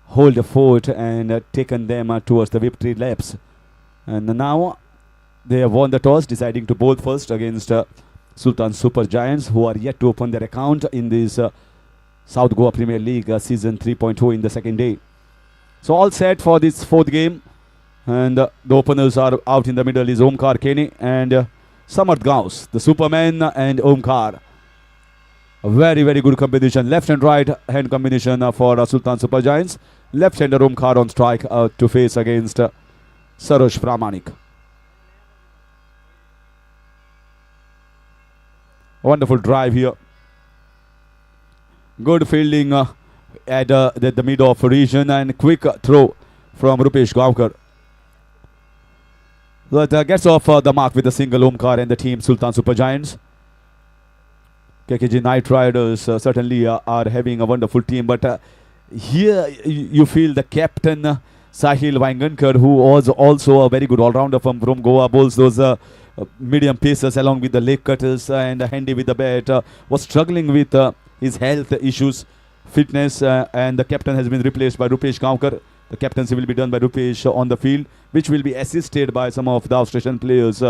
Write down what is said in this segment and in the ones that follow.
hold the fort and taken them towards the victory laps. And now they have won the toss, deciding to bowl first against Sultan Supergiants, who are yet to open their account in this South Goa Premier League season 3.0 in the second day. So all set for this fourth game. And the openers are out in the middle is Omkar Kenny and Samarth Gauss, the Superman and Omkar. A very, very good combination. Left and right hand combination for Sultan Supergiants. Left-hander Omkar on strike to face against Sarosh Pramanik. Wonderful drive here. Good fielding at the mid-off region and quick throw from Rupesh Gavkar. That gets off the mark with a single Omkar and the team Sultan Supergiants. KKG Knight Riders certainly are having a wonderful team, but here you feel the captain Sahil Vaingankar, who was also a very good all-rounder from Goa, bowls those medium paces along with the leg cutters and handy with the bat, was struggling with his health issues, fitness, and the captain has been replaced by Rupesh Gavkar. The captaincy will be done by Rupesh on the field, which will be assisted by some of the Australian players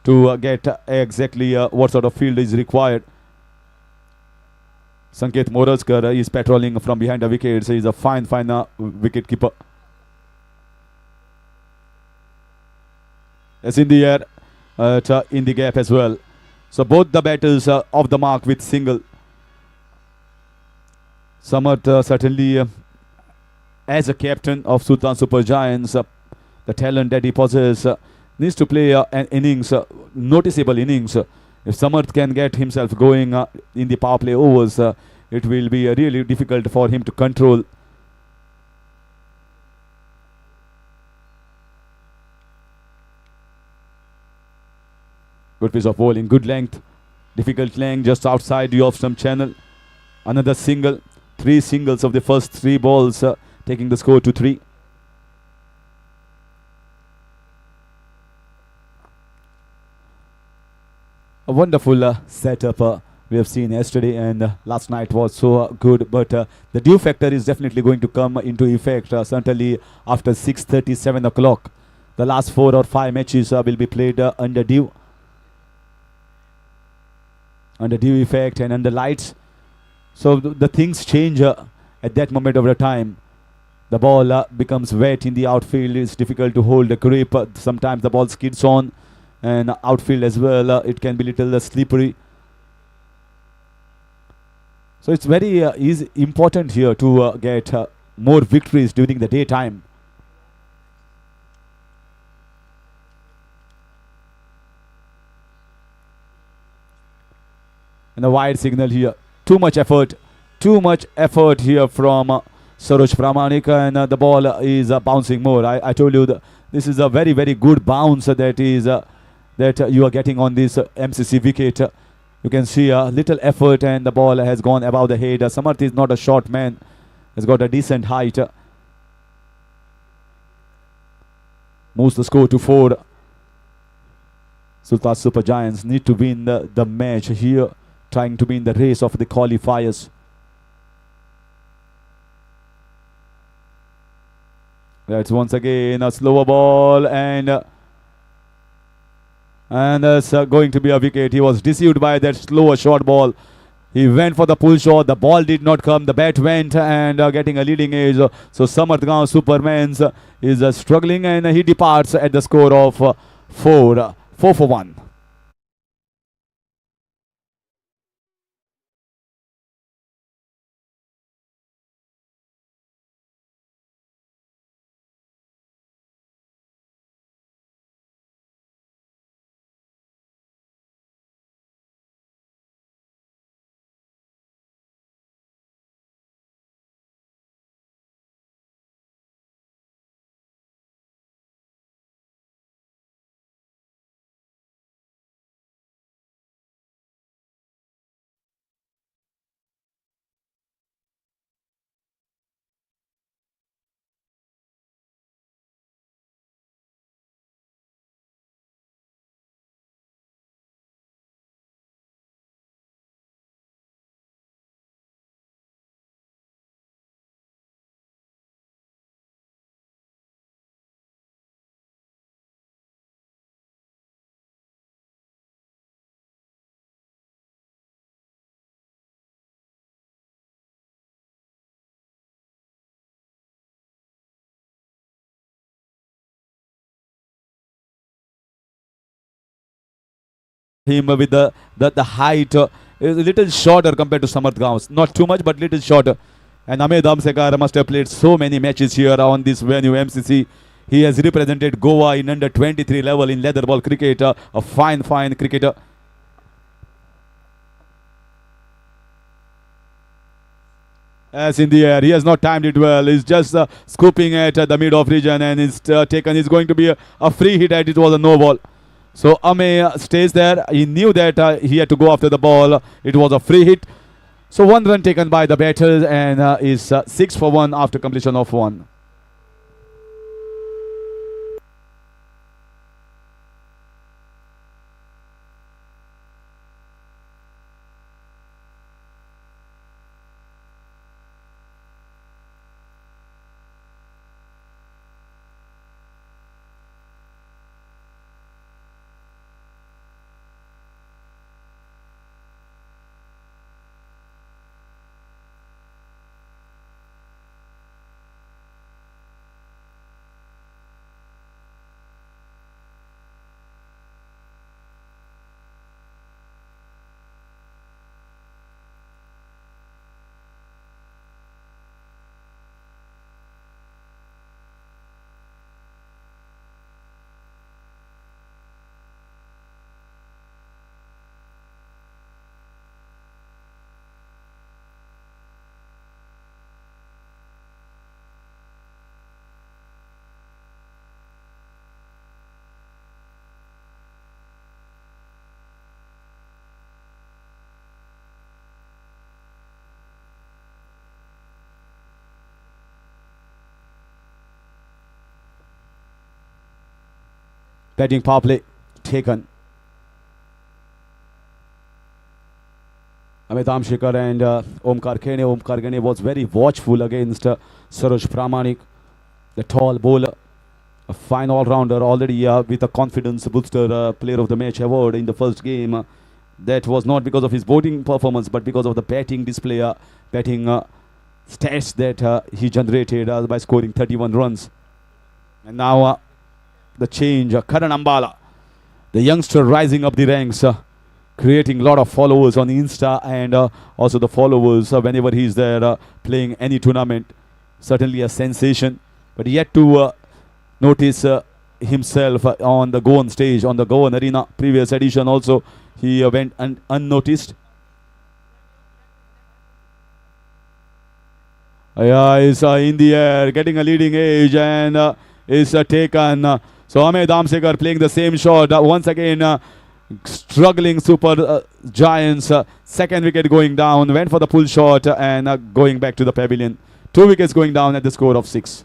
to get exactly what sort of field is required. Sanket Moralskar is patrolling from behind the wickets. He is a fine wicket keeper. It's in the air, in the gap as well. So both the batters off the mark with single. Samarth certainly, as a captain of Sultan Supergiants, the talent that he possesses, needs to play an innings, noticeable innings. If Samarth can get himself going in the power play overs, it will be really difficult for him to control. Good piece of bowling, good length, difficult length just outside the off-stump channel. Another single, 3 singles of the first 3 balls, taking the score to 3. A wonderful setup we have seen yesterday, and last night was so good, but the dew factor is definitely going to come into effect certainly after 6:30, 7 o'clock. The last 4 or 5 matches will be played under dew effect and under lights. So the things change at that moment of the time. The ball becomes wet in the outfield. It's difficult to hold the grip. Sometimes the ball skids on, and outfield as well, it can be little slippery. So it's very important here to get more victories during the daytime. And a wide signal here. Too much effort here from Sarosh Pramanik, and the ball is bouncing more. I told you this is a very, very good bounce that is that you are getting on this MCC wicket. You can see a little effort and the ball has gone above the head. Samarth is not a short man. Has got a decent height. Moves the score to 4. Sultan Supergiants need to win the match here, trying to be in the race of the qualifiers. That's once again a slower ball, and that's going to be a wicket. He was deceived by that slower short ball. He went for the pull shot. The ball did not come. The bat went and getting a leading edge. So Samarth Gauss Supermans is struggling, and he departs at the score of 4 for 1. him with the height is a little shorter compared to Samarth Gaons. Not too much, but little shorter. And Ahmed Amsekar must have played so many matches here on this venue, MCC. He has represented Goa in under 23 level in leather ball cricket. A fine cricketer. As in the air, he has not timed it well. He's just scooping at the mid-off region, and he's taken. It's going to be a free hit, and it was a no ball. So Ame stays there. He knew that he had to go after the ball. It was a free hit. So 1 run taken by the batters, and is 6 for 1 after completion of 1. Batting power play taken. Amit Amshikar and Omkar Kene. Omkar Kene was very watchful against Saroj Pramanik, the tall bowler. A fine all-rounder already with a confidence booster player of the match award in the first game. That was not because of his bowling performance, but because of the batting display, batting stats that he generated by scoring 31 runs. And now the change, Karan Ambala, the youngster rising up the ranks, creating a lot of followers on Insta, and also the followers whenever he's there playing any tournament. Certainly a sensation, but yet to notice himself on the Goan stage, on the Goan Arena. Previous edition also he went unnoticed. Is in the air, getting a leading edge, and is taken. So Ahmed Amsekar playing the same shot once again. Struggling Super Giants. Second wicket going down. Went for the pull shot and going back to the pavilion. 2 wickets going down at the score of 6.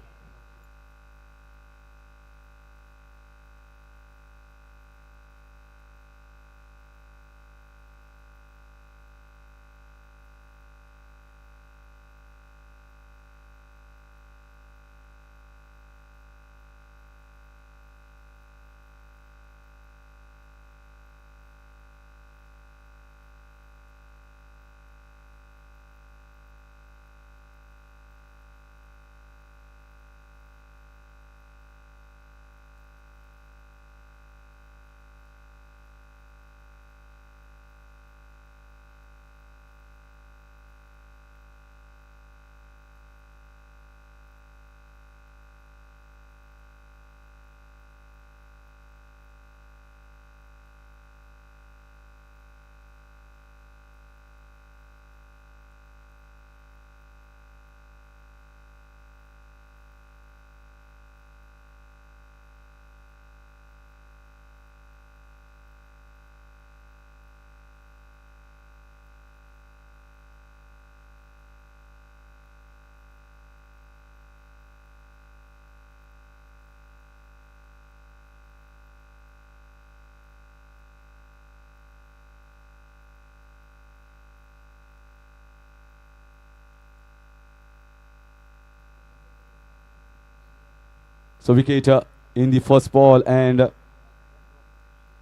So wicket in the first ball, and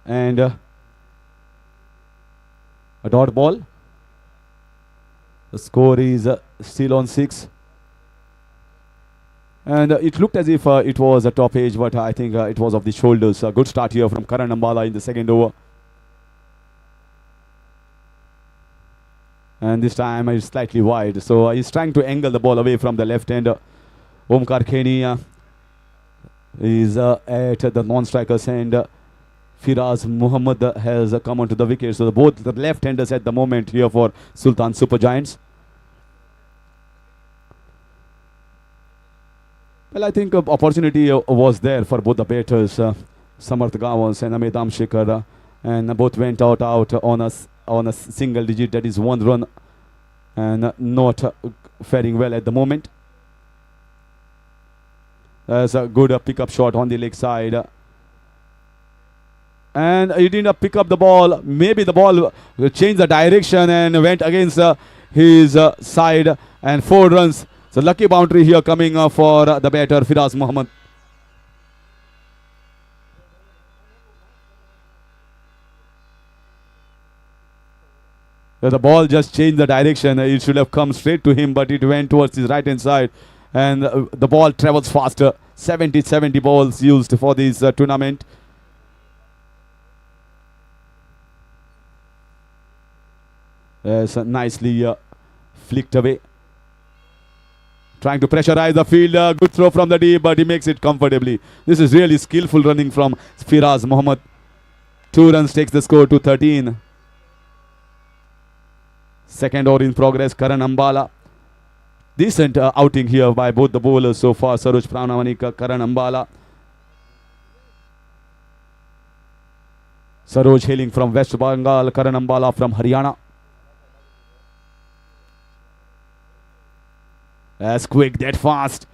a dot ball. The score is still on 6. And it looked as if it was a top edge, but I think it was off the shoulders. A good start here from Karan Ambala in the second over. And this time it's slightly wide. So he's trying to angle the ball away from the left hander. Omkar Kheni is at the non-striker's end. Firaz Muhammad has come onto the wicket. So both the left-handers at the moment here for Sultan Supergiants. Well, I think opportunity was there for both the batters, Samarth Gawans and Amedam Shekhar, and both went out on a single digit, that is 1 run, and not faring well at the moment. There's a good pickup shot on the leg side. And he didn't pick up the ball. Maybe the ball changed the direction and went against his side, and 4 runs. So lucky boundary here coming for the batter Firaz Muhammad. The ball just changed the direction. It should have come straight to him, but it went towards his right hand side, and the ball travels faster. 70 balls used for this tournament. Nicely flicked away. Trying to pressurize the field. Good throw from the deep, but he makes it comfortably. This is really skillful running from Firaz Muhammad. 2 runs takes the score to 13. Second over in progress, Karan Ambala. Decent outing here by both the bowlers so far. Saroj Pranamanika, Karan Ambala. Saroj hailing from West Bengal, Karan Ambala from Haryana. As quick, that fast.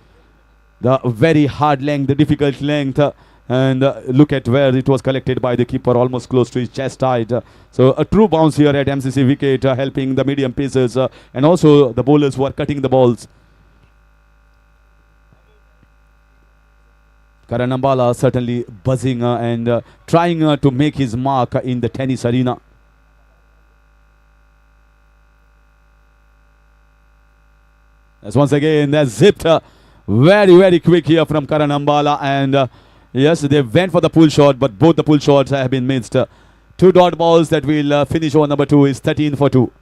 The very hard length, the difficult length. And look at where it was collected by the keeper, almost close to his chest height. So a true bounce here at MCC wicket, helping the medium pacers and also the bowlers who are cutting the balls. Karan Ambala certainly buzzing and trying to make his mark in the tennis arena. As once again, they're zipped very quick here from Karan Ambala, and yes, they went for the pull shot, but both the pull shots have been missed. 2 dot balls that will finish over number 2 is 13 for 2.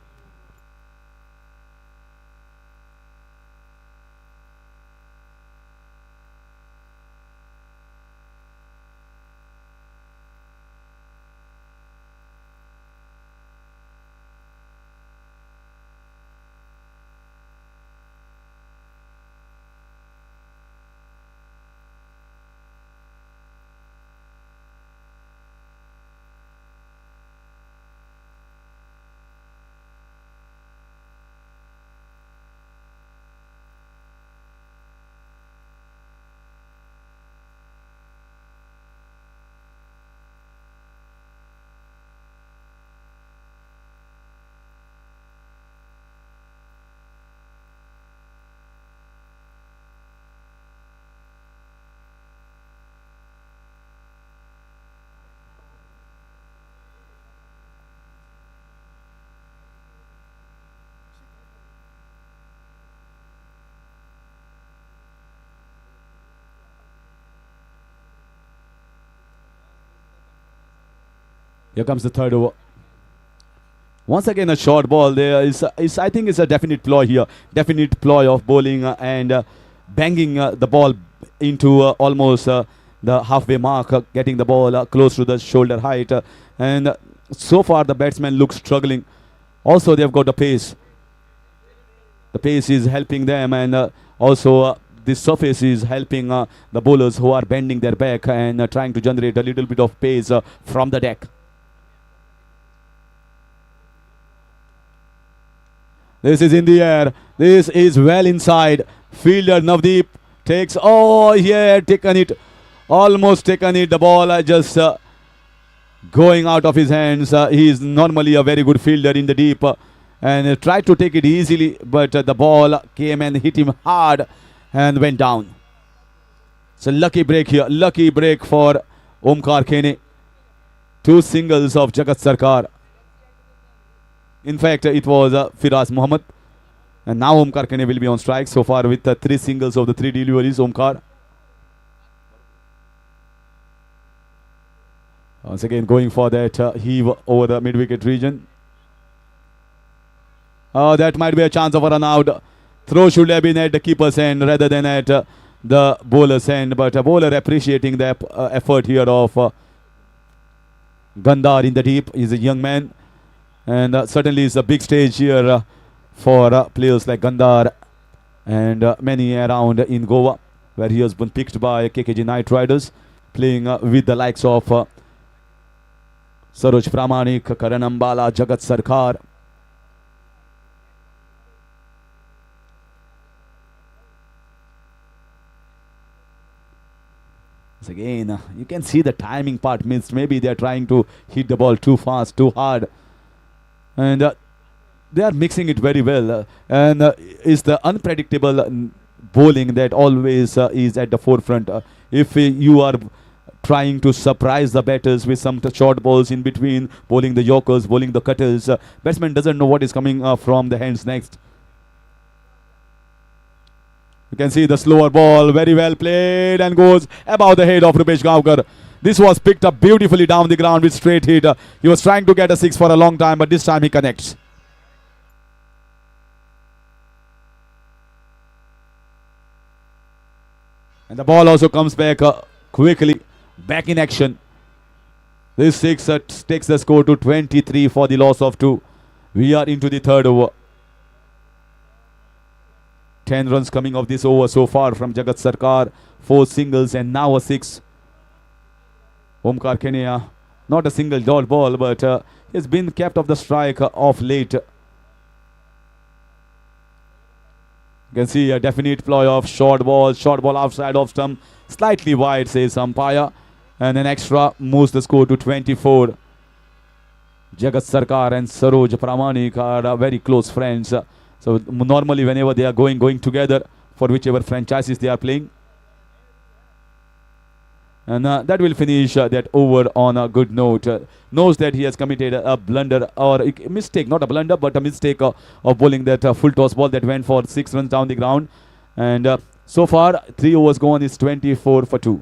Here comes the third over. Once again, a short ball. There is I think it's a definite ploy here. Definite ploy of bowling and banging the ball into almost the halfway mark, getting the ball close to the shoulder height. And so far, the batsmen look struggling. Also, they've got the pace. The pace is helping them, and also this surface is helping the bowlers who are bending their back and trying to generate a little bit of pace from the deck. This is in the air. This is well inside. Fielder Navdeep takes. Oh, yeah, taken it. Almost taken it. The ball just going out of his hands. He is normally a very good fielder in the deep and tried to take it easily, but the ball came and hit him hard and went down. So lucky break here. Lucky break for Omkar Kheni. 2 singles of Jagat Sarkar. In fact, it was Firaz Muhammad. And now Omkar Kheni will be on strike. So far with 3 singles of the 3 deliveries, Omkar. Once again going for that heave over the mid-wicket region. That might be a chance of a run out. Throw should have been at the keeper's end rather than at the bowler's end. But a bowler appreciating the effort here of Gandhar in the deep. He's a young man. And certainly it's a big stage here for players like Gandhar and many around in Goa, where he has been picked by KKG Knight Riders, playing with the likes of Saroj Pramanik, Karan Ambala, Jagat Sarkar. So again, you can see the timing part missed. Maybe they are trying to hit the ball too fast, too hard. And they are mixing it very well. And it's the unpredictable bowling that always is at the forefront. If you are trying to surprise the batters with some short balls in between, bowling the yorkers, bowling the cutters, batsman doesn't know what is coming from the hands next. You can see the slower ball, very well played, and goes above the head of Rupesh Gavkar. This was picked up beautifully down the ground with straight hit. He was trying to get a six for a long time, but this time he connects. And the ball also comes back quickly, back in action. This six takes the score to 23 for the loss of 2. We are into the third over. 10 runs coming off this over so far from Jagat Sarkar. 4 singles and now a 6. Omkar Kenya, not a single dot ball, but he's been kept off the strike of late. You can see a definite ploy of short ball outside of stump, slightly wide, says umpire, and an extra moves the score to 24. Jagat Sarkar and Saroj Pramanik are very close friends. So normally whenever they are going together for whichever franchises they are playing. And that will finish that over on a good note. Knows that he has committed a blunder, or a mistake, not a blunder, but a mistake of bowling that full toss ball that went for 6 runs down the ground. And so far, 3 overs gone is 24 for 2.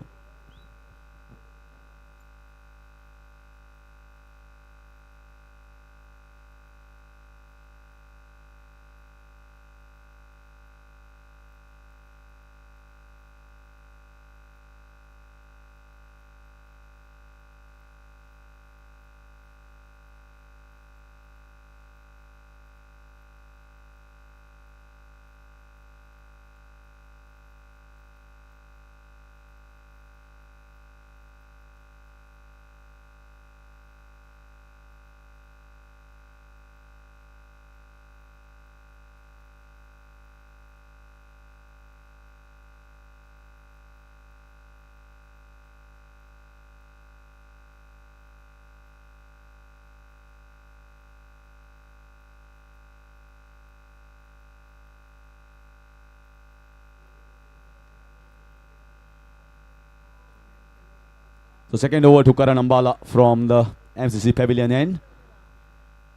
So second over to Karan Ambala from the MCC Pavilion end.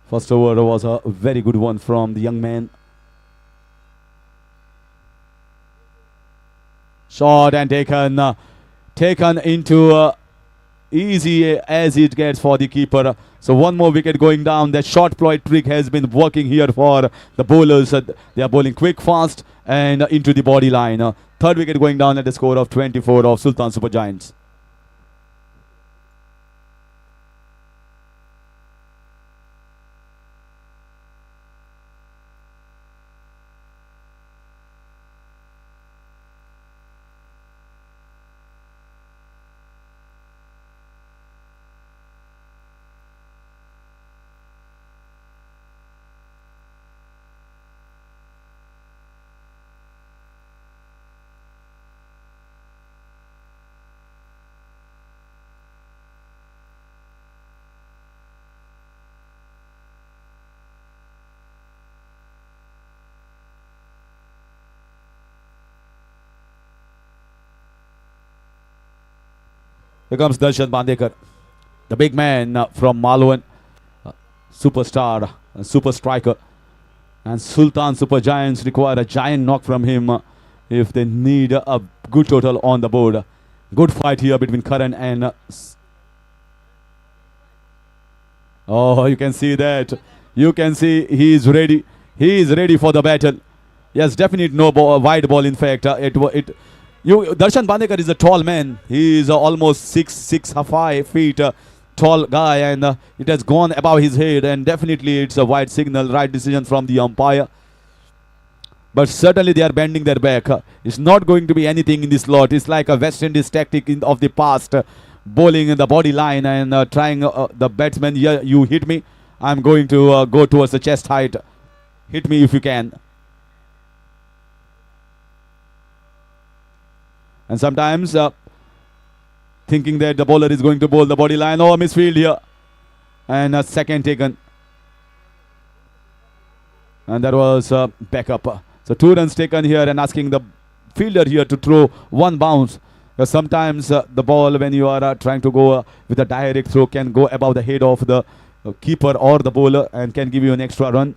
First over was a very good one from the young man. Shot and taken into easy as it gets for the keeper. So one more wicket going down. That short ploy trick has been working here for the bowlers. They are bowling quick, fast, and into the body line. Third wicket going down at the score of 24 of Sultan Supergiants. Here comes Darshan Bandekar, the big man from Malwan, superstar, super striker. And Sultan Supergiants require a giant knock from him if they need a good total on the board. Good fight here between Karan and... oh, you can see that. You can see he is ready. He is ready for the battle. Yes, definitely no wide ball. In fact, Darshan Bandekar is a tall man. He is almost 6'5" tall guy, and it has gone above his head. And definitely, it's a wide signal, right decision from the umpire. But certainly they are bending their back. It's not going to be anything in this lot. It's like a West Indies tactic of the past, bowling in the body line and trying the batsman. Yeah, you hit me. I'm going to go towards the chest height. Hit me if you can. And sometimes thinking that the bowler is going to bowl the body line. Oh, misfield here. And a second taken. And that was back up. So 2 runs taken here and asking the fielder here to throw one bounce. Sometimes the ball, when you are trying to go with a direct throw, can go above the head of the keeper or the bowler and can give you an extra run.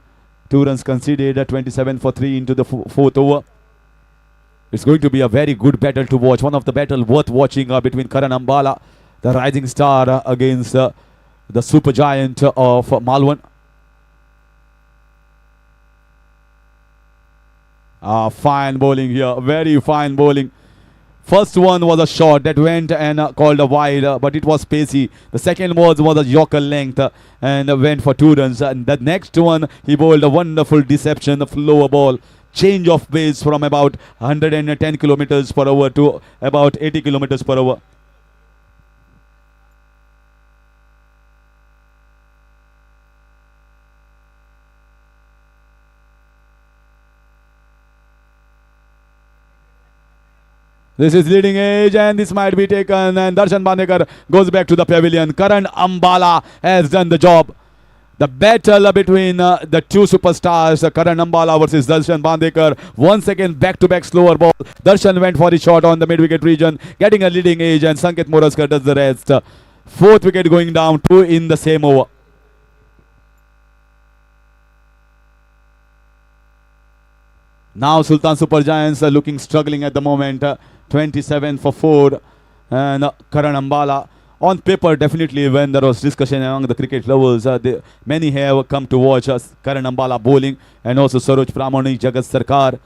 2 runs conceded, 27 for 3 into the fourth over. It's going to be a very good battle to watch. One of the battle worth watching between Karan Ambala, the rising star, against the Supergiant of Malwan. Fine bowling here. Very fine bowling. First one was a shot that went and called a wide, but it was pacey. The second was a Yorker length and went for 2 runs. And the next one, he bowled a wonderful deception, a lower ball. Change of pace from about 110 kilometers per hour to about 80 kilometers per hour. This is leading edge and this might be taken, and Darshan Bandekar goes back to the pavilion. Karan Ambala has done the job. The battle between the 2 superstars, Karan Ambala versus Darshan Bandekar. Once again, back-to-back slower ball. Darshan went for the shot on the mid-wicket region, getting a leading edge, and Sanket Moraskar does the rest. 4th wicket going down, 2 in the same over. Now Sultan Supergiants are looking struggling at the moment. 27 for 4. And Karan Ambala. On paper, definitely, when there was discussion among the cricket lovers, many have come to watch Karan Ambala bowling, and also Saroj Pramani, Jagat Sarkar,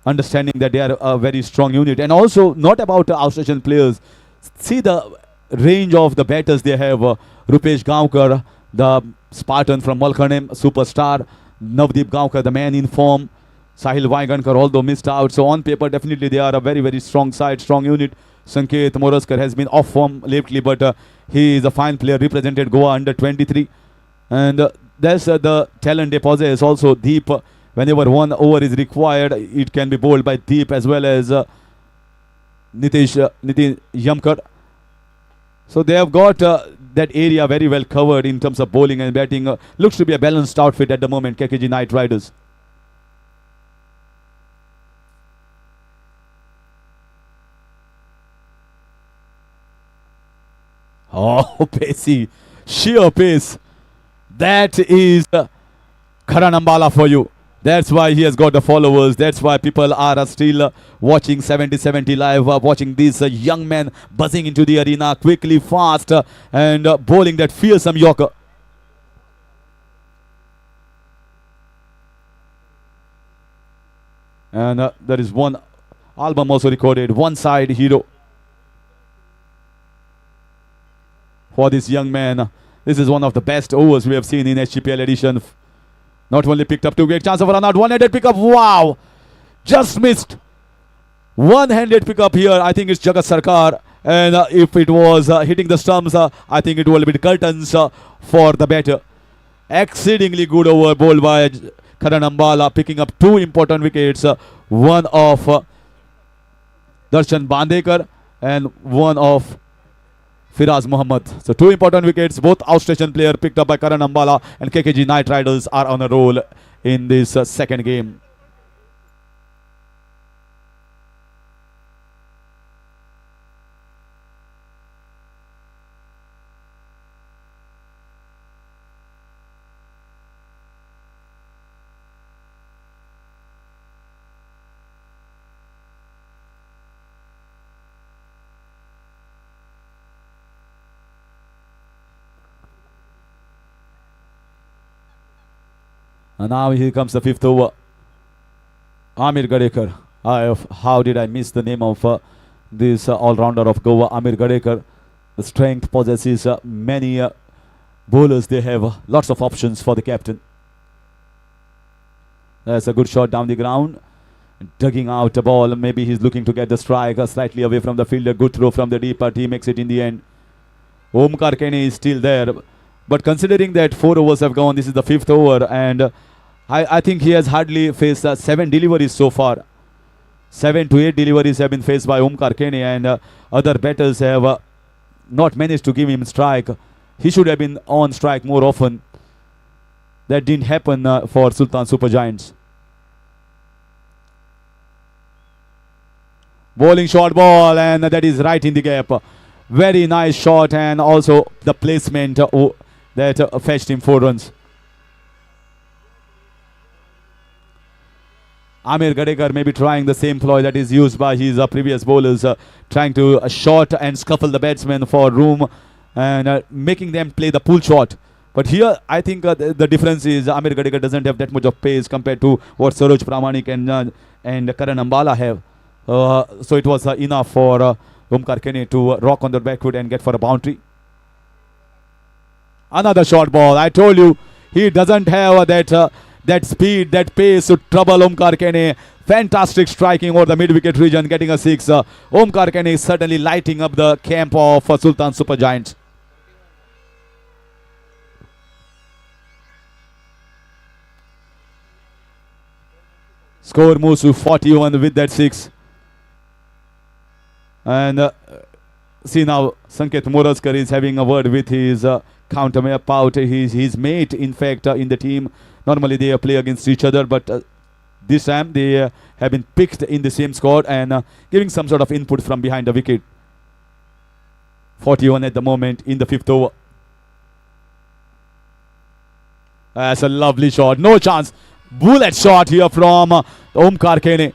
understanding that they are a very strong unit. And also, not about Australian players. See the range of the batters they have. Rupesh Gaonkar, the Spartan from Malkhanem, superstar. Navdeep Gaonkar, the man in form. Sahil Vaigankar, although missed out. So on paper, definitely they are a very, very strong side, strong unit. Sanket Moraskar has been off form lately, but he is a fine player, represented Goa under 23. And there's the talent they possess also. Deep, whenever 1 over is required, it can be bowled by Deep as well as Nitin Yamkar. So they have got that area very well covered in terms of bowling and batting. Looks to be a balanced outfit at the moment, KKG Knight Riders. Oh, pacey. Sheer pace. That is Karan Ambala for you. That's why he has got the followers. That's why people are still watching 70-70 live, watching this young man buzzing into the arena quickly, fast, and bowling that fearsome Yorker. And there is one album also recorded, One Side Hero. For this young man, this is one of the best overs we have seen in SGPL edition. Not only picked up 2 great chances for run out, one-handed pickup. Wow! Just missed. One-handed pickup here. I think it's Jagat Sarkar. And if it was hitting the stumps, I think it will be curtains for the batter. Exceedingly good over bowled by Karan Ambala, picking up 2 important wickets. One of Darshan Bandekar and one of Firaz Muhammad. So 2 important wickets, both outstation player picked up by Karan Ambala, and KKG Knight Riders are on a roll in this second game. And now here comes the fifth over. Amir Gadekar. How did I miss the name of this all-rounder of Goa, Amir Gadekar? The strength possesses many bowlers. They have lots of options for the captain. That's a good shot down the ground. Dugging out the ball. Maybe he's looking to get the strike slightly away from the fielder. Good throw from the deep, but he makes it in the end. Omkar Kane is still there. But considering that 4 overs have gone, this is the 5th over, and I think he has hardly faced 7 deliveries so far. 7 to 8 deliveries have been faced by Omkar Kane, and other batters have not managed to give him strike. He should have been on strike more often. That didn't happen for Sultan Supergiants. Bowling short ball, and that is right in the gap. Very nice shot, and also the placement that fetched him 4 runs. Amir Gadekar may be trying the same ploy that is used by his previous bowlers, trying to shot and scuffle the batsmen for room and making them play the pull shot. But here, I think the difference is Amir Gadekar doesn't have that much of pace compared to what Saroj Pramanik and Karan Ambala have. So it was enough for Omkar Kane to rock on the back foot and get for a boundary. Another short ball. I told you, he doesn't have that speed, that pace to trouble Omkar Kane. Fantastic striking over the mid-wicket region, getting a 6. Omkar Kane is certainly lighting up the camp of Sultan Supergiants. Score moves to 41 with that 6. And see now, Sanket Moraskar is having a word with his countermate out, his mate, in fact, in the team. Normally they play against each other, but this time they have been picked in the same squad and giving some sort of input from behind the wicket. 41 at the moment in the 5th over. That's a lovely shot. No chance. Bullet shot here from Omkar Kane.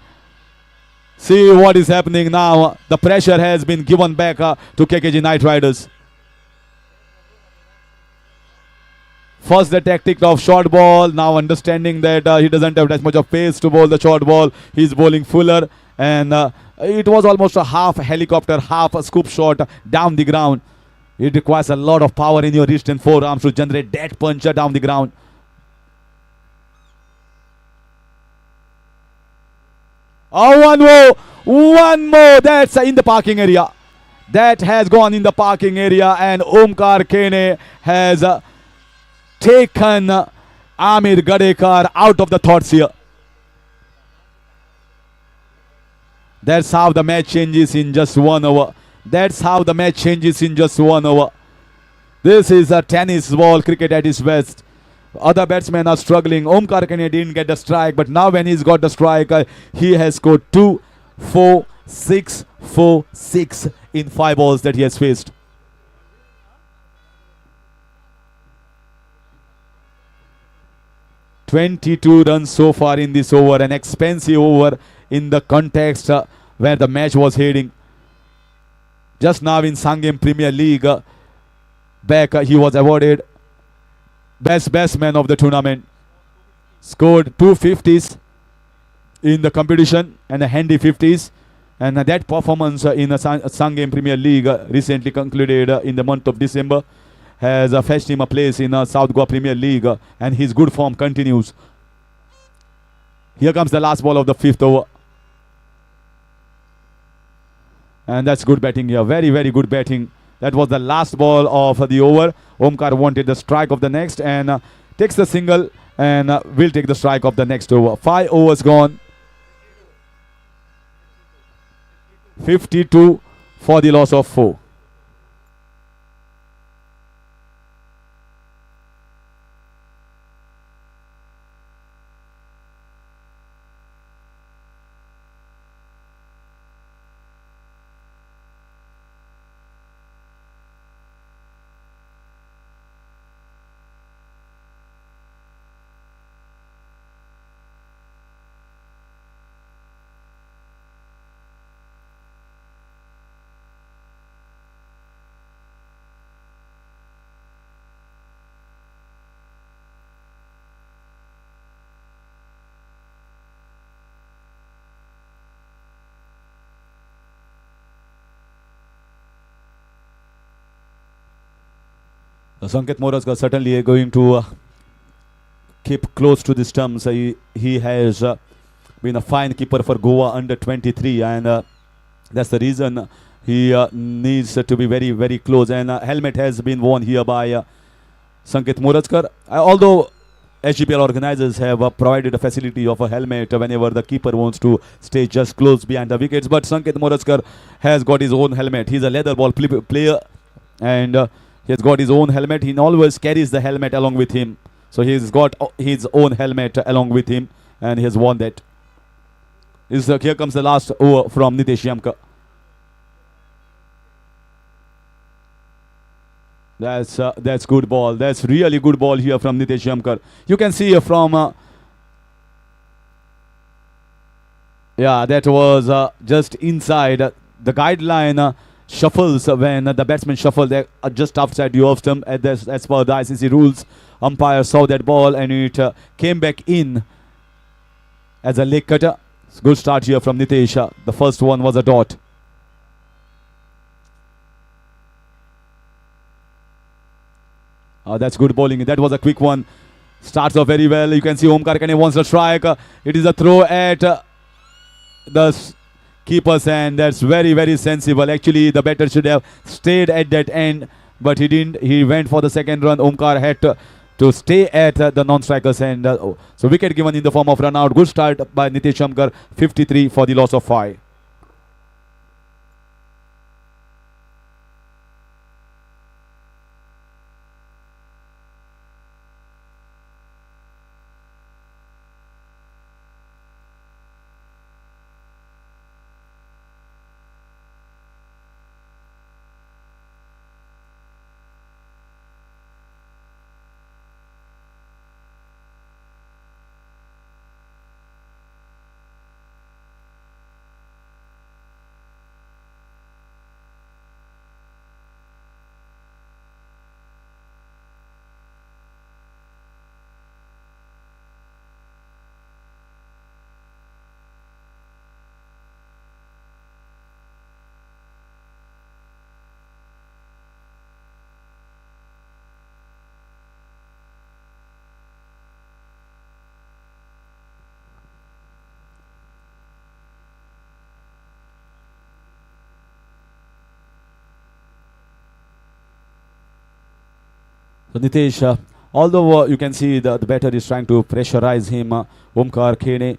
See what is happening now. The pressure has been given back to KKG Knight Riders. First the tactic of short ball. Now understanding that he doesn't have that much of pace to bowl the short ball. He's bowling fuller. And it was almost a half helicopter, half a scoop shot down the ground. It requires a lot of power in your wrist and forearms to generate that puncher down the ground. Oh, one more. That's in the parking area. That has gone in the parking area, and Omkar Kane has taken Amir Gadekar out of the thoughts here. That's how the match changes in just 1 over. That's how the match changes in just 1 over. This is a tennis ball cricket at its best. Other batsmen are struggling. Omkar Kane didn't get the strike, but now when he's got the strike, he has scored 2, 4, 6, 4, 6 in 5 balls that he has faced. "22 runs so far in this over, an expensive over in the context where the match was heading. Just now in Sangam Premier League, back he was awarded best batsman of the tournament. Scored 250s in the competition and a handy 50s. And that performance in the Sangam Premier League recently concluded in the month of December has fetched him a place in South Goa Premier League, and his good form continues. Here comes the last ball of the 5th over. And that's good batting here. Very, very good batting. That was the last ball of the over. Omkar wanted the strike of the next and takes the single and will take the strike of the next over. 5 overs gone. 52 for the loss of 4. Sanket Moraskar certainly going to keep close to the stumps. He has been a fine keeper for Goa under 23, and that's the reason he needs to be very, very close. And helmet has been worn here by Sanket Moraskar. Although SGPL organizers have provided a facility of a helmet whenever the keeper wants to stay just close behind the wickets, but Sanket Moraskar has got his own helmet. He's a leather ball player, and he has got his own helmet. He always carries the helmet along with him. So he's got his own helmet along with him, and he has worn that. Here comes the last over from Nitesh Yamka. That's good ball. That's really good ball here from Nitesh Yamkar. You can see from that was just inside the guideline. Shuffles when the batsman shuffled just outside the off stump as per the ICC rules. Umpire saw that ball and it came back in as a leg cutter. Good start here from Nitesh. The first one was a dot. That's good bowling. That was a quick one. Starts off very well. You can see Omkar Kane wants to strike. It is a throw at the keeper's end. That's very, very sensible. Actually, the batter should have stayed at that end, but he didn't. He went for the second run. Omkar had to stay at the non-striker's end. So wicket given in the form of run out. Good start by Nitesh Yamkar. 53 for the loss of 5. So Nitesh, although you can see the batter is trying to pressurize him, Omkar Kane,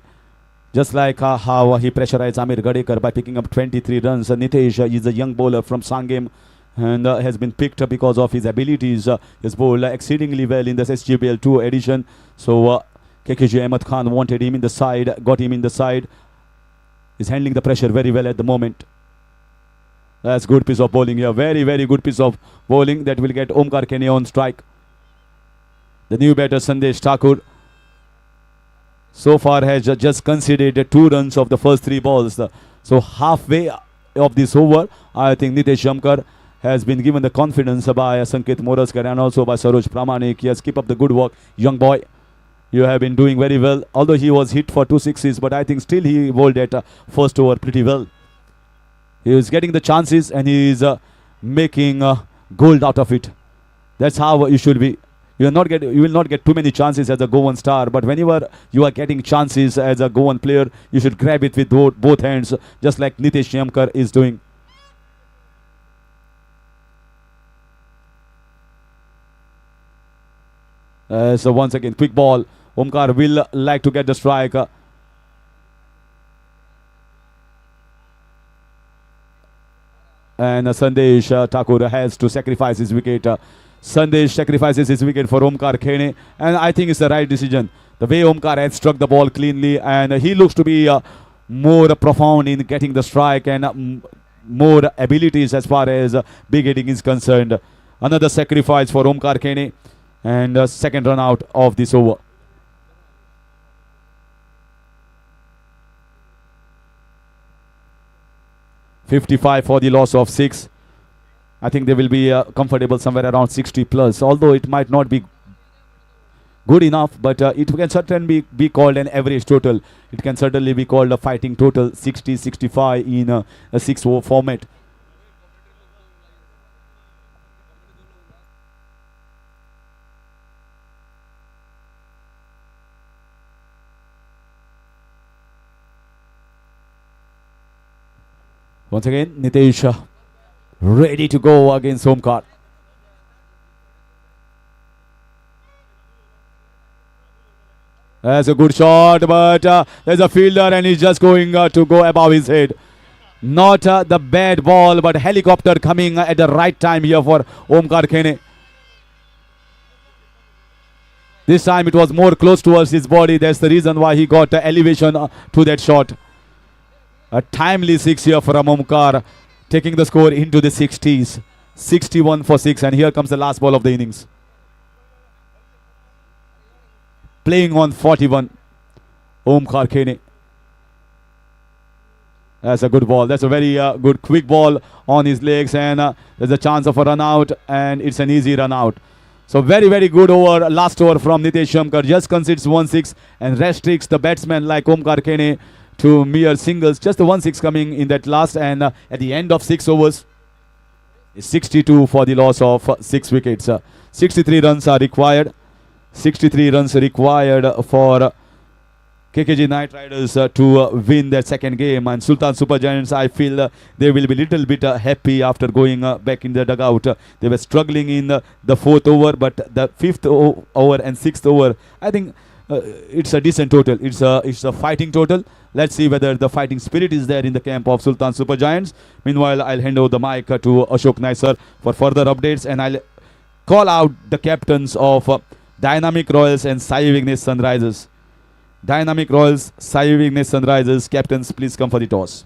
just like how he pressurized Amir Gadekar by picking up 23 runs. Nitesh is a young bowler from Sangam and has been picked up because of his abilities. He's bowled exceedingly well in this SGPL 2 edition. So KKJ Ahmed Khan wanted him in the side, got him in the side. He's handling the pressure very well at the moment. That's good piece of bowling here. Very, very good piece of bowling that will get Omkar Kane on strike. The new batter Sandesh Thakur so far has just conceded 2 runs of the first 3 balls. So halfway of this over, I think Nitesh Yamkar has been given the confidence by Sanket Moraskar and also by Saroj Pramanik. He has kept up the good work. Young boy, you have been doing very well. Although he was hit for 2 sixes, but I think still he bowled at first over pretty well. He is getting the chances and he is making gold out of it. That's how you should be. You will not get too many chances as a Goan star, but whenever you are getting chances as a Goan player, you should grab it with both hands, just like Nitesh Yamkar is doing. So once again, quick ball. Omkar will like to get the strike. And Sandesh Thakur has to sacrifice his wicket. Sandesh sacrifices his wicket for Omkar Kane, and I think it's the right decision. The way Omkar has struck the ball cleanly, and he looks to be more profound in getting the strike and more abilities as far as big hitting is concerned. Another sacrifice for Omkar Kane, and second run out of this over. $55 for the loss of 6. I think they will be comfortable somewhere around 60 plus, although it might not be good enough, but it can certainly be called an average total. It can certainly be called a fighting total, 60-65 in a 6-over format. Once again, Nitesh ready to go against Omkar. That's a good shot, but there's a fielder and he's just going to go above his head. Not the bad ball, but helicopter coming at the right time here for Omkar Khene. This time it was more close towards his body. That's the reason why he got elevation to that shot. A timely 6 here from Omkar, taking the score into the 60s. 61 for 6, and here comes the last ball of the innings. Playing on 41, Omkar Khene. That's a good ball. That's a very good quick ball on his legs, and there's a chance of a run out, and it's an easy run out. So very, very good over, last over from Nitesh Shamkar. Just concedes 1-6 and restricts the batsman like Omkar Khene to mere singles. Just the 1-6 coming in that last, and at the end of 6 overs, it's 62 for the loss of 6 wickets. 63 runs are required. 63 runs required for KKG Knight Riders to win their second game, and Sultan Supergiants, I feel they will be little bit happy after going back in the dugout. They were struggling in the 4th over, but the 5th over and 6th over, I think it's a decent total. It's a fighting total. Let's see whether the fighting spirit is there in the camp of Sultan Supergiants. Meanwhile, I'll hand over the mic to Ashok Naisar for further updates, and I'll call out the captains of Dynamic Royals and Sai Vignesh Sunrisers. Dynamic Royals, Sai Vignesh Sunrisers, captains, please come for the toss.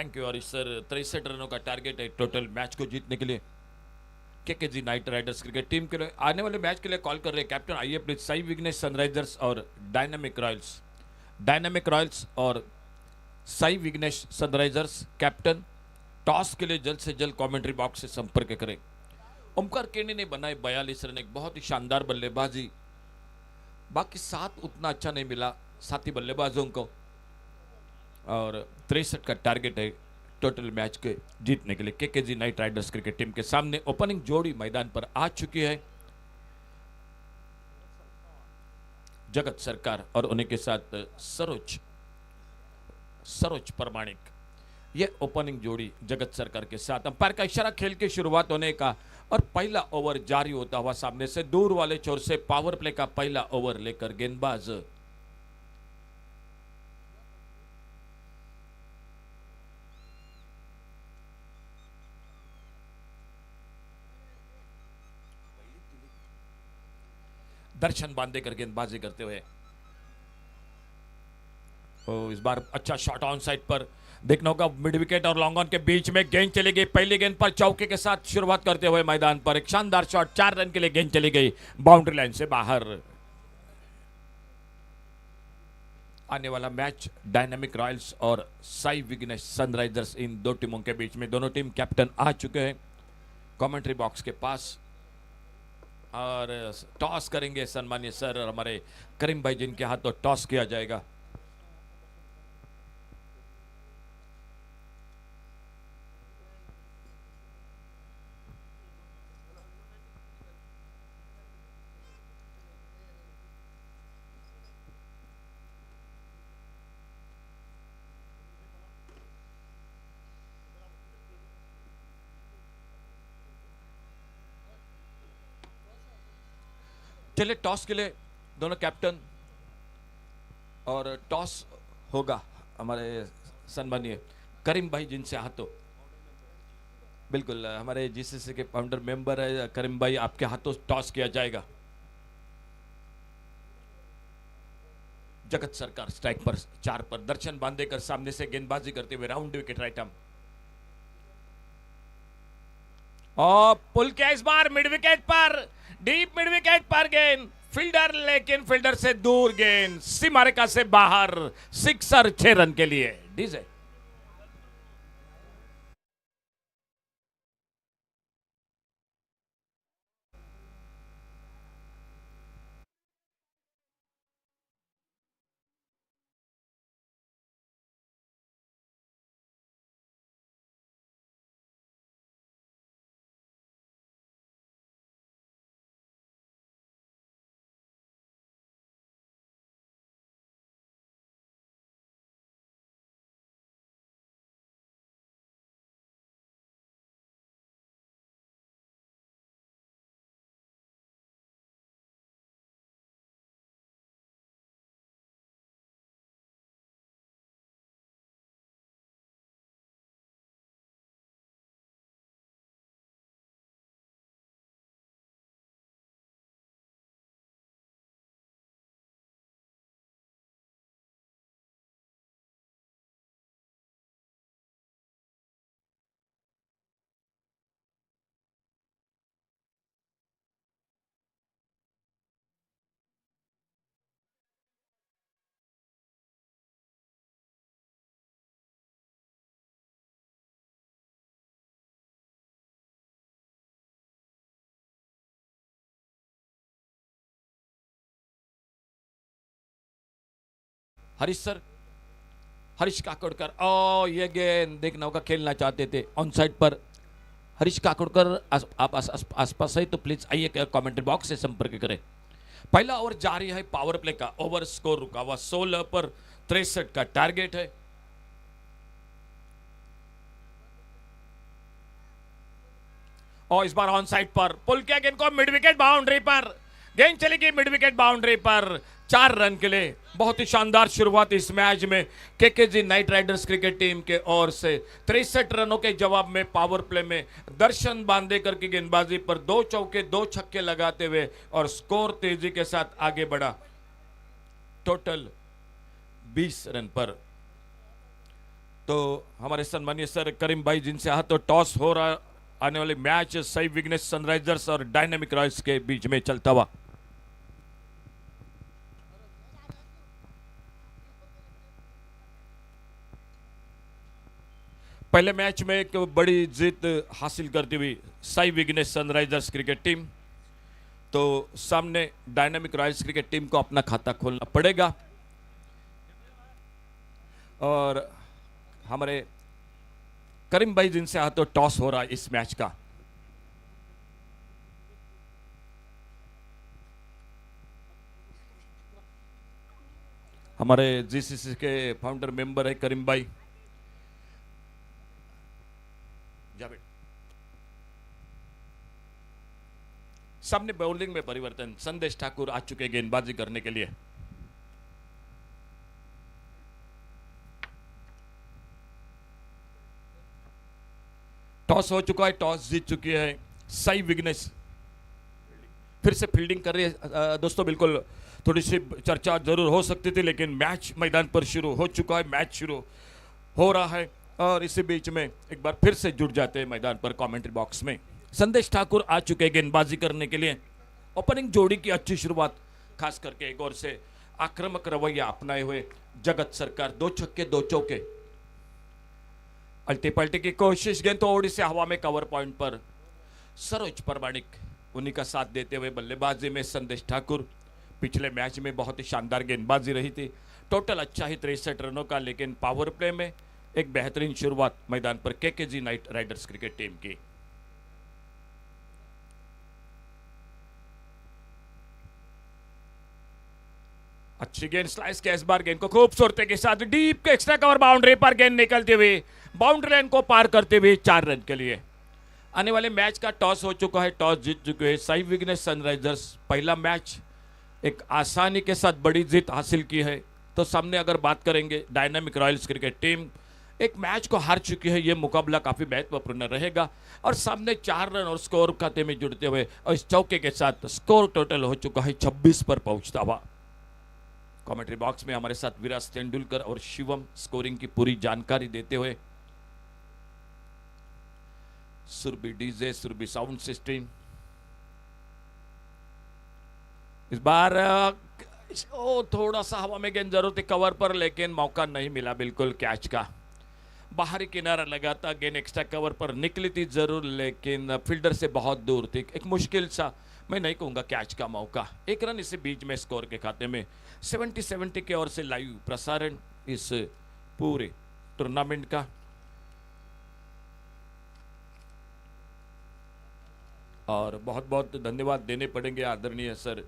Thank you Harish sir. 63 रनों का target है total match को जीतने के लिए। KKG night Riders cricket team के लिए आने वाले मैच के लिए कॉल कर रहे हैं कैप्टन। आइए प्लीज। साई विघ्नेश सनराइजर्स और डायनामिक रॉयल्स। डायनामिक रॉयल्स और Sai Vighnesh Sunrisers captain toss के लिए जल्द से जल्द कमेंट्री बॉक्स से संपर्क करें। ओमकार केनी ने बनाए 42 रन, एक बहुत ही शानदार बल्लेबाजी। बाकी 7 उतना अच्छा नहीं मिला साथी बल्लेबाजों को, और 63 का टारगेट है टोटल मैच के जीतने के लिए। KKG night Riders cricket team के सामने ओपनिंग जोड़ी मैदान पर आ चुकी है, जगत सरकार और उन्हीं के साथ सरोज प्रमाणिक। ये ओपनिंग जोड़ी जगत सरकार के साथ। अंपायर का इशारा खेल की शुरुआत होने का, और पहला ओवर जारी होता हुआ सामने से दूर वाले छोर से पावर प्ले का पहला ओवर लेकर गेंदबाज दर्शन बांधेकर गेंदबाजी करते हुए। तो इस बार अच्छा शॉट ऑन साइड पर देखना होगा। मिड विकेट और लॉन्ग ऑन के बीच में गेंद चली गई। पहली गेंद पर चौके के साथ शुरुआत करते हुए मैदान पर एक शानदार शॉट, 4 रन के लिए गेंद चली गई बाउंड्री लाइन से बाहर। आने वाला मैच डायनामिक रॉयल्स और साई विघ्नेश सनराइजर्स, इन दो टीमों के बीच में। दोनों टीम कैप्टन आ चुके हैं कमेंट्री बॉक्स के पास, और टॉस करेंगे सम्मानीय सर और हमारे करीम भाई, जिनके हाथों टॉस किया जाएगा। चलिए टॉस के लिए दोनों कैप्टन, और टॉस होगा हमारे सम्मानीय करीम भाई, जिनसे हाथों बिल्कुल हमारे जीसीसी के फाउंडर मेंबर है करीम भाई, आपके हाथों टॉस किया जाएगा। जगत सरकार स्ट्राइक पर 4 पर, दर्शन बांधेकर सामने से गेंदबाजी करते हुए राउंड विकेट राइट आर्म, और पुल किया इस बार मिड विकेट पर, डीप मिड विकेट पर गेंद, फील्डर लेकिन फील्डर से दूर गेंद, सीमा रेखा से बाहर, सिक्सर 6 रन के लिए। डीजे हरीश सर, हरीश काकोडकर, ओ ये गेंद देखना होगा, खेलना चाहते थे ऑन साइड पर। हरीश काकोडकर आप आसपास है तो प्लीज आइए कमेंट्री बॉक्स से संपर्क करें। पहला ओवर जारी है पावर प्ले का, ओवर स्कोर रुका हुआ 16 पर, 63 का टारगेट है। और इस बार ऑन साइड पर पुल किया गेंद को मिड विकेट बाउंड्री पर, गेंद चली गई मिड विकेट बाउंड्री पर, 4 रन के लिए। बहुत ही शानदार शुरुआत इस मैच में KKG night Riders cricket team के ओर से। 63 रनों के जवाब में पावर प्ले में दर्शन बांधेकर की गेंदबाजी पर 2 चौके 2 छक्के लगाते हुए और स्कोर तेजी के साथ आगे बढ़ा टोटल 20 रन पर। तो हमारे सम्मानीय सर करीम भाई जिनसे हाथों टॉस हो रहा आने वाले मैच सही विघ्नेश सनराइजर्स और डायनामिक रॉयल्स के बीच में चलता हुआ। पहले मैच में एक बड़ी जीत हासिल करती हुई Sai Vighnesh Sunrisers cricket team, तो सामने डायनामिक रॉयल्स क्रिकेट टीम को अपना खाता खोलना पड़ेगा। और हमारे करीम भाई जिनसे हाथों टॉस हो रहा है इस मैच का। हमारे जीसीसी के फाउंडर मेंबर है करीम भाई। सामने बॉलिंग में परिवर्तन, संदेश ठाकुर आ चुके गेंदबाजी करने के लिए। टॉस हो चुका है, टॉस जीत चुकी है साई विघ्नेश। फिर से फील्डिंग कर रही है दोस्तों। बिल्कुल थोड़ी सी चर्चा जरूर हो सकती थी, लेकिन मैच मैदान पर शुरू हो चुका है, मैच शुरू हो रहा है। और इसी बीच में एक बार फिर से जुड़ जाते हैं मैदान पर कमेंट्री बॉक्स में। संदेश ठाकुर आ चुके हैं गेंदबाजी करने के लिए। ओपनिंग जोड़ी की अच्छी शुरुआत, खास करके एक और से आक्रामक रवैया अपनाए हुए जगत सरकार। 2 छक्के 2 चौके। अल्टी पल्टी की कोशिश, गेंद तो ओडी से हवा में कवर पॉइंट पर सरोज परमाणिक उन्हीं का साथ देते हुए बल्लेबाजी में संदेश ठाकुर। पिछले मैच में बहुत ही शानदार गेंदबाजी रही थी। टोटल अच्छा ही 63 रनों का, लेकिन पावर प्ले में एक बेहतरीन शुरुआत मैदान पर KKG night Riders cricket team की। अच्छी गेंद स्लाइस के, इस बार गेंद को खूबसूरती के साथ डीप के एक्स्ट्रा कवर बाउंड्री पर गेंद निकलती हुई बाउंड्री लाइन को पार करते हुए 4 रन के लिए। आने वाले मैच का टॉस हो चुका है, टॉस जीत चुके हैं साई विघ्नेश सनराइजर्स। पहला मैच एक आसानी के साथ बड़ी जीत हासिल की है। तो सामने अगर बात करेंगे डायनामिक रॉयल्स क्रिकेट टीम एक मैच को हार चुकी है। यह मुकाबला काफी महत्वपूर्ण रहेगा और सामने 4 रन और स्कोर खाते में जुड़ते हुए और इस चौके के साथ स्कोर टोटल हो चुका है 26 पर पहुंचता हुआ। कमेंट्री बॉक्स में हमारे साथ विराज तेंदुलकर और शिवम स्कोरिंग की पूरी जानकारी देते हुए। Surabhi DJ, Surabhi sound system. इस बार थोड़ा सा हवा में गेंद जरूर थी कवर पर, लेकिन मौका नहीं मिला बिल्कुल कैच का। बाहरी किनारा लगा था, गेंद एक्स्ट्रा कवर पर निकली थी जरूर, लेकिन फील्डर से बहुत दूर थी। एक मुश्किल सा, मैं नहीं कहूंगा कैच का मौका। 1 रन इसी बीच में स्कोर के खाते में। 70 की ओर से लाइव प्रसारण इस पूरे टूर्नामेंट का। और बहुत बहुत धन्यवाद देने पड़ेंगे आदरणीय सर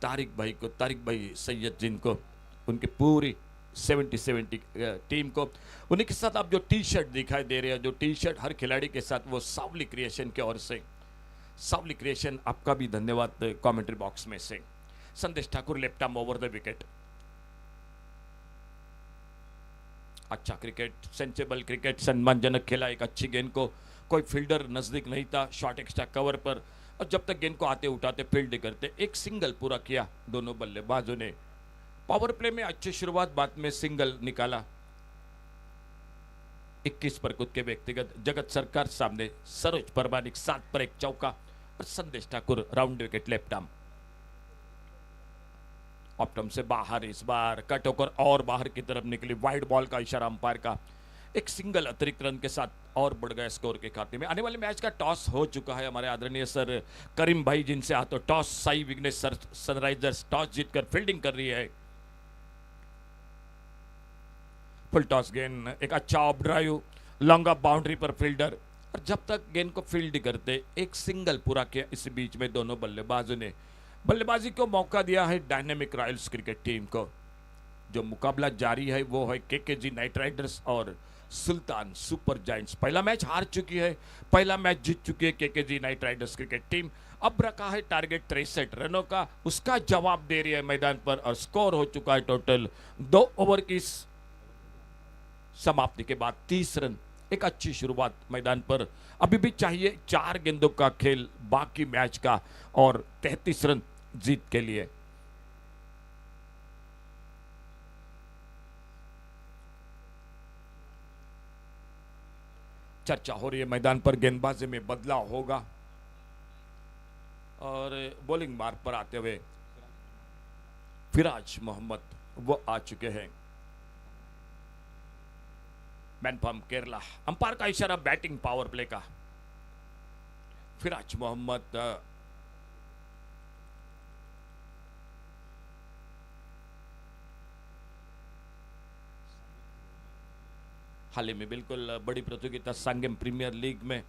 तारिक भाई को, तारिक भाई सैयद जिनको, उनकी पूरी 70 टीम को। उन्हीं के साथ आप जो टी शर्ट दिखाई दे रहे हैं, जो टी शर्ट हर खिलाड़ी के साथ, वो सावली क्रिएशन की ओर से। सावली क्रिएशन आपका भी धन्यवाद कमेंट्री बॉक्स में से। संदेश Thakur left arm over the wicket. अच्छा क्रिकेट, सेंसेबल क्रिकेट, सम्मानजनक खेला। एक अच्छी गेंद को कोई फील्डर नजदीक नहीं था, शॉट एक्स्ट्रा कवर पर, और जब तक गेंद को आते उठाते फील्ड करते एक सिंगल पूरा किया दोनों बल्लेबाजों ने। पावर प्ले में अच्छी शुरुआत, बाद में सिंगल निकाला। 21 पर खुद के व्यक्तिगत, जगत सरकार सामने सरोज परमानिक 7 पर एक चौका और संदेश Thakur round wicket left arm. Optum से बाहर, इस बार कट होकर और बाहर की तरफ निकली। वाइड बॉल का इशारा अंपायर का। एक सिंगल अतिरिक्त रन के साथ और बढ़ गया स्कोर के खाते में। आने वाले मैच का टॉस हो चुका है। हमारे आदरणीय सर करीम भाई जिनसे हाथों toss Sai Vighnesh Sunrisers toss जीतकर फील्डिंग कर रही है। फुल टॉस गेंद, एक अच्छा off drive, long off boundary पर फील्डर, और जब तक गेंद को फील्ड करते एक सिंगल पूरा किया। इस बीच में दोनों बल्लेबाजों ने बल्लेबाजी को मौका दिया है डायनामिक रॉयल्स क्रिकेट टीम को। जो मुकाबला जारी है वो है केकेजी नाइट राइडर्स और सुल्तान सुपर जायंट्स। पहला मैच हार चुकी है, पहला मैच जीत चुकी है KKG night Riders cricket team. अब रखा है टारगेट 63 रनों का, उसका जवाब दे रही है मैदान पर, और स्कोर हो चुका है टोटल 2 ओवर की समाप्ति के बाद 30 रन। एक अच्छी शुरुआत मैदान पर। अभी भी चाहिए 4 गेंदों का खेल बाकी मैच का और 33 रन जीत के लिए। चर्चा हो रही है मैदान पर गेंदबाजी में बदलाव होगा और बॉलिंग मार्ग पर आते हुए फिराज मोहम्मद वो आ चुके हैं। मैन फ्रॉम केरला, अंपायर का इशारा बैटिंग पावर प्ले का। फिराज मोहम्मद हाल ही में बिल्कुल बड़ी प्रतियोगिता सांगेम प्रीमियर लीग में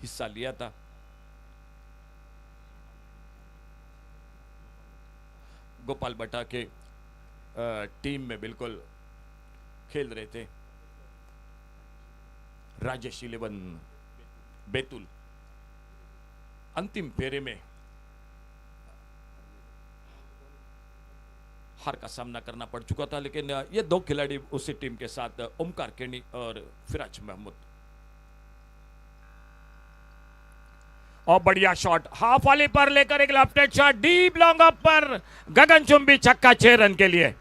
हिस्सा लिया था। गोपाल बटा के टीम में बिल्कुल खेल रहे थे। राजेश 11 बैतूल अंतिम फेरे में हार का सामना करना पड़ चुका था, लेकिन ये दो खिलाड़ी उसी टीम के साथ ओमकार केनी और फिराज महमूद। और बढ़िया शॉट हाफ वाली पर लेकर एक left hand shot deep long off पर गगनचुंबी छक्का 6 रन के लिए।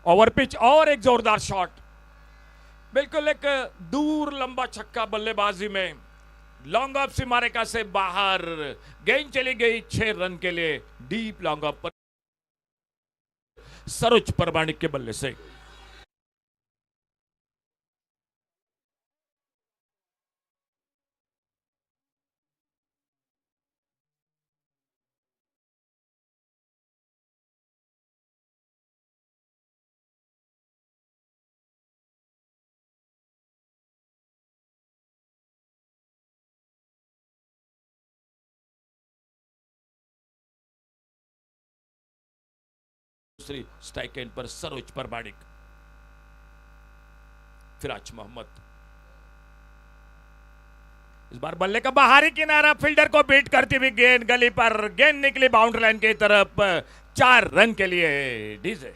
ओवर पिच और एक जोरदार शॉट, बिल्कुल एक दूर लंबा छक्का बल्लेबाजी में लॉन्ग ऑफ सीमारेखा से बाहर गेंद चली गई 6 रन के लिए डीप लॉन्ग ऑफ पर सरोज परमाणिक के बल्ले से। दूसरी स्ट्राइक एंड पर सरोज परमाणिक। फिराज मोहम्मद इस बार बल्ले का बाहरी किनारा फील्डर को बीट करती हुई गेंद गली पर, गेंद निकली बाउंड्री लाइन की तरफ 4 रन के लिए डीजे।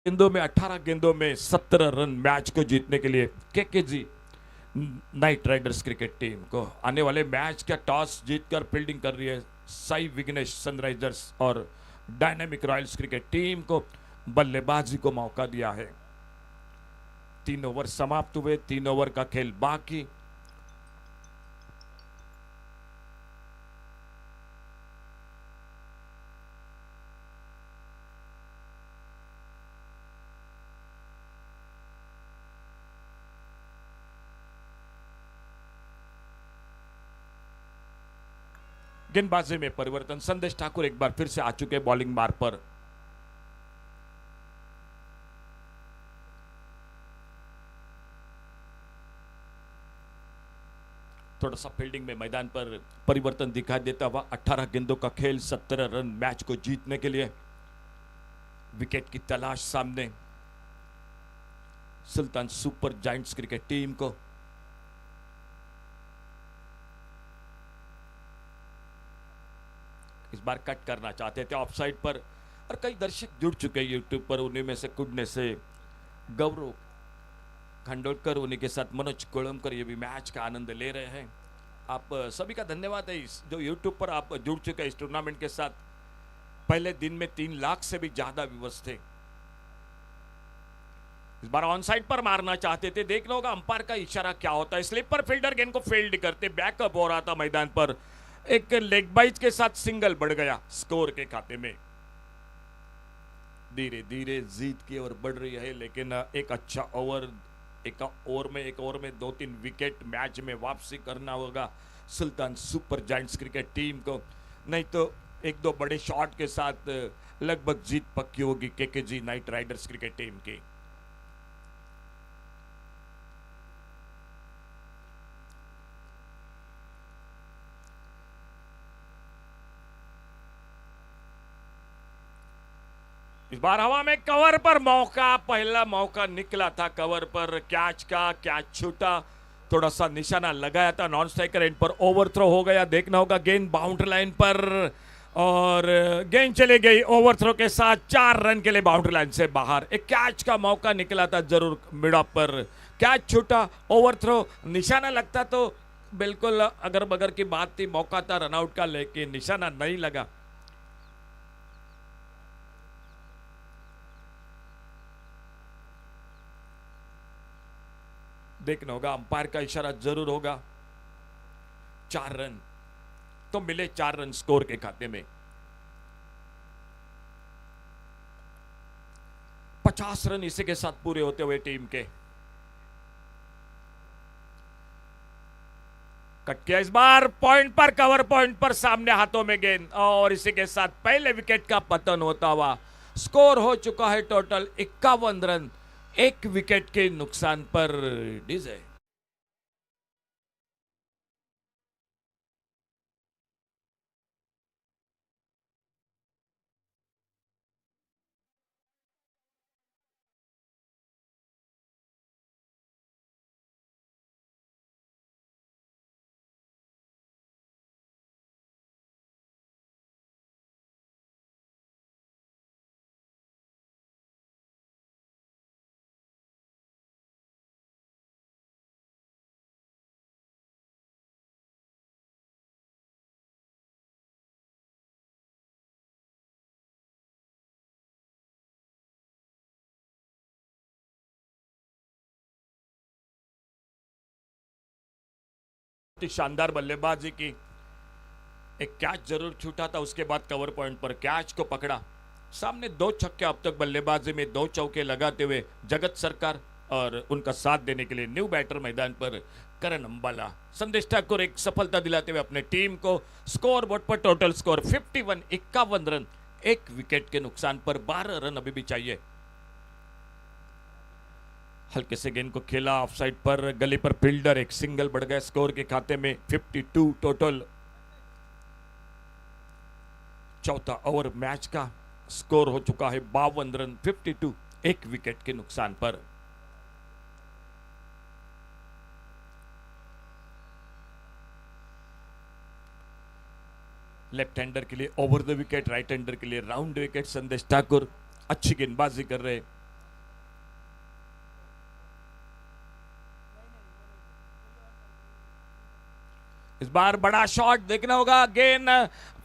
गेंदों में 18 गेंदों में 17 रन मैच को जीतने के लिए KKG night Riders cricket team को आने वाले मैच का टॉस जीतकर फील्डिंग कर रही है साई विघ्नेश सनराइजर्स और डायनामिक रॉयल्स क्रिकेट टीम को बल्लेबाजी को मौका दिया है। 3 ओवर समाप्त हुए, 3 ओवर का खेल बाकी। गेंदबाजी में परिवर्तन, संदेश ठाकुर एक बार फिर से आ चुके बॉलिंग मार्ग पर। थोड़ा सा फील्डिंग में मैदान पर परिवर्तन दिखाई देता हुआ। 18 गेंदों का खेल, 17 रन मैच को जीतने के लिए विकेट की तलाश सामने सुल्तान सुपर जायंट्स क्रिकेट टीम को। बार कट करना चाहते थे ऑफ साइड पर, और कई दर्शक जुड़ चुके हैं यूट्यूब पर, उन्हीं में से कुछ ने से गौरव खंडोलकर, उन्हीं के साथ मनोज कोलमकर ये भी मैच का आनंद ले रहे हैं। आप सभी का धन्यवाद है जो यूट्यूब पर आप जुड़ चुके हैं इस टूर्नामेंट के साथ। पहले दिन में 3 लाख से भी ज्यादा व्यूअर्स थे। इस बार ऑन साइड पर मारना चाहते थे, देखना होगा अंपायर का इशारा क्या होता है। स्लिपर फील्डर गेंद को फील्ड करते, बैकअप हो रहा था मैदान पर, एक लेग बाइज के साथ सिंगल बढ़ गया स्कोर के खाते में। धीरे धीरे जीत की ओर बढ़ रही है, लेकिन एक अच्छा ओवर, एक ओवर में 2-3 विकेट मैच में वापसी करना होगा सुल्तान सुपर जायंट्स क्रिकेट टीम को, नहीं तो 1-2 बड़े शॉट के साथ लगभग जीत पक्की होगी KKG night Riders cricket team की। इस बार हवा में कवर पर मौका, पहला मौका निकला था कवर पर कैच का, कैच छूटा, थोड़ा सा निशाना लगाया था नॉन स्ट्राइकर एंड पर, ओवर थ्रो हो गया। देखना होगा गेंद बाउंड्री लाइन पर, और गेंद चली गई ओवर थ्रो के साथ 4 रन के लिए बाउंड्री लाइन से बाहर। एक कैच का मौका निकला था जरूर मिड ऑफ पर, कैच छूटा, ओवर थ्रो, निशाना लगता तो बिल्कुल अगर बगर की बात थी, मौका था रनआउट का, लेकिन निशाना नहीं लगा। देखना होगा अंपायर का इशारा जरूर होगा। 4 रन तो मिले, 4 रन स्कोर के खाते में। 50 रन इसी के साथ पूरे होते हुए टीम के। कट किया इस बार पॉइंट पर, कवर पॉइंट पर, सामने हाथों में गेंद, और इसी के साथ पहले विकेट का पतन होता हुआ स्कोर हो चुका है टोटल 51 रन, 1 विकेट के नुकसान पर। डीजे शानदार बल्लेबाजी की, एक कैच जरूर छूटा था, उसके बाद कवर पॉइंट पर कैच को पकड़ा। सामने 2 छक्के अब तक बल्लेबाजी में, 2 चौके लगाते हुए जगत सरकार, और उनका साथ देने के लिए न्यू बैटर मैदान पर करण अंबाला। संदेश ठाकुर एक सफलता दिलाते हुए अपने टीम को स्कोर बोर्ड पर टोटल स्कोर 51, 51 रन, 1 विकेट के नुकसान पर। 12 रन अभी भी चाहिए। हल्के से गेंद को खेला ऑफ साइड पर, गली पर फील्डर, एक सिंगल बढ़ गया स्कोर के खाते में। 52 टोटल, चौथा ओवर मैच का स्कोर हो चुका है 52 रन, 52, 1 विकेट के नुकसान पर। लेफ्ट हैंडर के लिए over the wicket, right hander के लिए राउंड विकेट। संदेश ठाकुर अच्छी गेंदबाजी कर रहे। इस बार बड़ा शॉट, देखना होगा गेंद,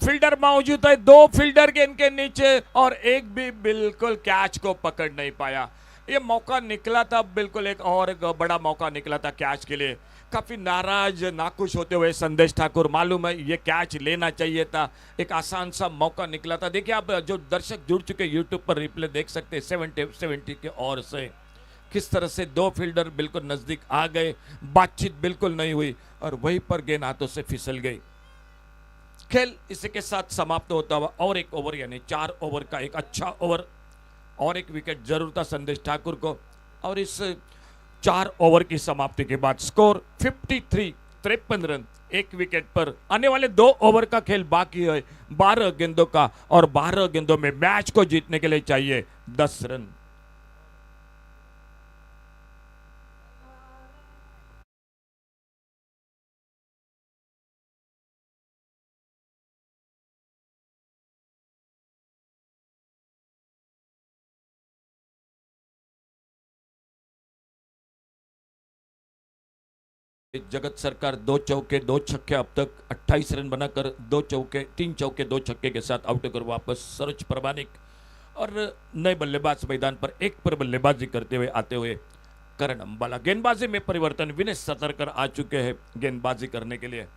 फील्डर मौजूद है, 2 फील्डर गेंद के नीचे, और एक भी बिल्कुल कैच को पकड़ नहीं पाया। ये मौका निकला था, बिल्कुल एक और बड़ा मौका निकला था कैच के लिए। काफी नाराज नाखुश होते हुए संदेश ठाकुर, मालूम है ये कैच लेना चाहिए था, एक आसान सा मौका निकला था। देखिए आप जो दर्शक जुड़ चुके यूट्यूब पर रिप्ले देख सकते हैं 70 के ओर से, किस तरह से 2 फील्डर बिल्कुल नजदीक आ गए, बातचीत बिल्कुल नहीं हुई, और वहीं पर गेंद हाथों से फिसल गई। खेल इसी के साथ समाप्त होता हुआ, और एक ओवर यानी 4 ओवर का एक अच्छा ओवर, और एक विकेट जरूर था संदेश ठाकुर को। और इस 4 ओवर की समाप्ति के बाद स्कोर 53, 53 रन, 1 विकेट पर। आने वाले 2 ओवर का खेल बाकी है, 12 गेंदों का, और 12 गेंदों में मैच को जीतने के लिए चाहिए 10 रन। जगत सरकार 2 चौके 2 छक्के अब तक 28 रन बनाकर 2 चौके 3 चौके 2 छक्के के साथ आउट होकर वापस सरोज प्रमाणिक और नए बल्लेबाज मैदान पर एक पर बल्लेबाजी करते हुए आते हुए करण अंबाला। गेंदबाजी में परिवर्तन, विनेश सतरकर आ चुके हैं गेंदबाजी करने के लिए।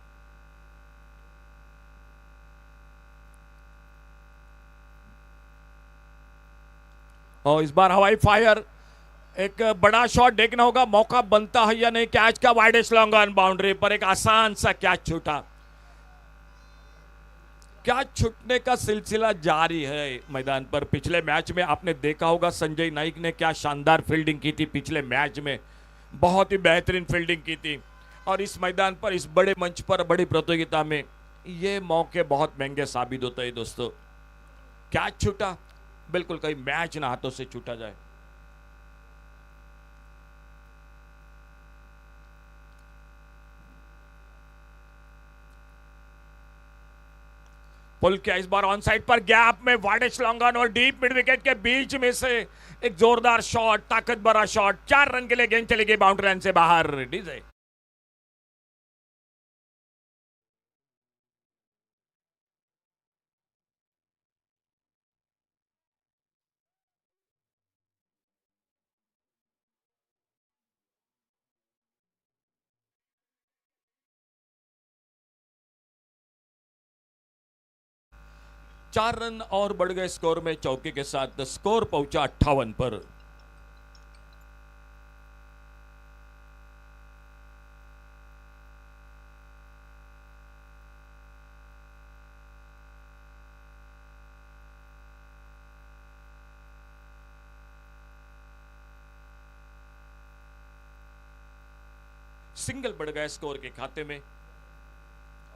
और इस बार हवाई फायर, एक बड़ा शॉट देखना होगा, मौका बनता है या नहीं। कैच का वाइडेस्ट लॉन्ग ऑन बाउंड्री पर एक आसान सा कैच छूटा। कैच छूटने का सिलसिला जारी है मैदान पर। पिछले मैच में आपने देखा होगा संजय नाइक ने क्या शानदार फील्डिंग की थी। पिछले मैच में बहुत ही बेहतरीन फील्डिंग की थी और इस मैदान पर, इस बड़े मंच पर, बड़ी प्रतियोगिता में ये मौके बहुत महंगे साबित होते हैं दोस्तों। कैच छूटा, बिल्कुल कहीं मैच ना हाथों से छूटा जाए। पुल किया इस बार ऑन साइड पर, गैप में वाइडेस्ट लॉन्ग ऑन और डीप मिड विकेट के बीच में से एक जोरदार शॉट, ताकत भरा शॉट। 4 रन के लिए गेंद चली गई बाउंड्री लाइन से बाहर। डीजे चार रन और बढ़ गए स्कोर में चौके के साथ। स्कोर पहुंचा 58 पर। सिंगल बढ़ गया स्कोर के खाते में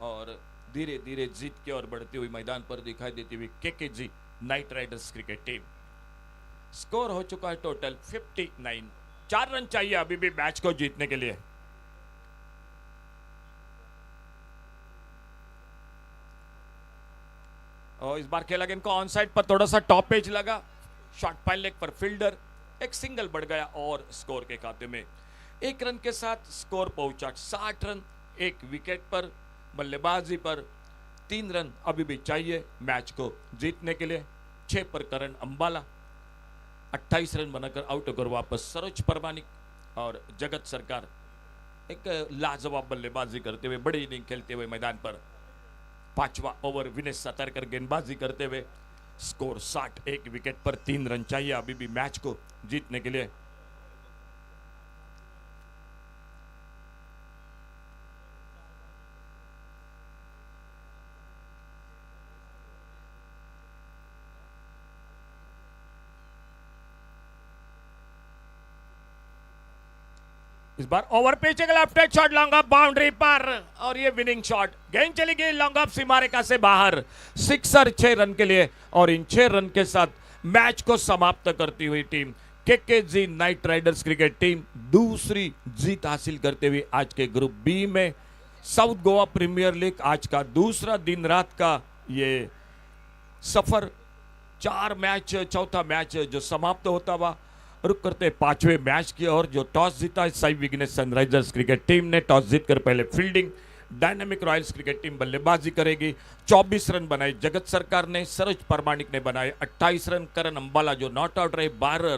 और धीरे धीरे जीत की ओर बढ़ती हुई मैदान पर दिखाई देती हुई KKG night Riders cricket team. Score हो चुका है टोटल 59। 4 रन चाहिए अभी भी मैच को जीतने के लिए। और इस बार खेला गेंद को ऑन साइड पर, थोड़ा सा टॉप एज लगा, शॉट पाइल लेग पर फील्डर, एक सिंगल बढ़ गया और स्कोर के खाते में 1 रन के साथ स्कोर पहुंचा 60 रन। 1 विकेट पर, बल्लेबाजी पर 3 रन अभी भी चाहिए मैच को जीतने के लिए। 6 पर करण अंबाला 28 रन बनाकर आउट होकर वापस सरोज प्रमाणिक और जगत सरकार एक लाजवाब बल्लेबाजी करते हुए, बड़ी इनिंग खेलते हुए मैदान पर। 5वां ओवर विनेश सतरकर गेंदबाजी करते हुए। स्कोर 60, 1 विकेट पर 3 रन चाहिए अभी भी मैच को जीतने के लिए। इस बार ओवर पिच, एक left hand shot long off boundary पर और ये विनिंग शॉट। गेंद चली गई लॉन्ग ऑफ सीमा रेखा से बाहर। सिक्सर 6 रन के लिए और इन 6 रन के साथ मैच को समाप्त करती हुई team KKG night Riders cricket team दूसरी जीत हासिल करते हुए आज के ग्रुप बी में साउथ गोवा प्रीमियर लीग आज का दूसरा दिन रात का ये सफर 4 मैच, चौथा मैच जो समाप्त होता हुआ रुक करते 5वें मैच की और जो टॉस जीता साई विग्नेस सनराइजर्स क्रिकेट टीम ने टॉस जीतकर पहले fielding, dynamic Royals cricket team बल्लेबाजी करेगी। 24 रन बनाए जगत सरकार ने, सरोज प्रमाणिक ने बनाए 28 रन, करण अंबाला जो नॉट आउट रहे 12 रन।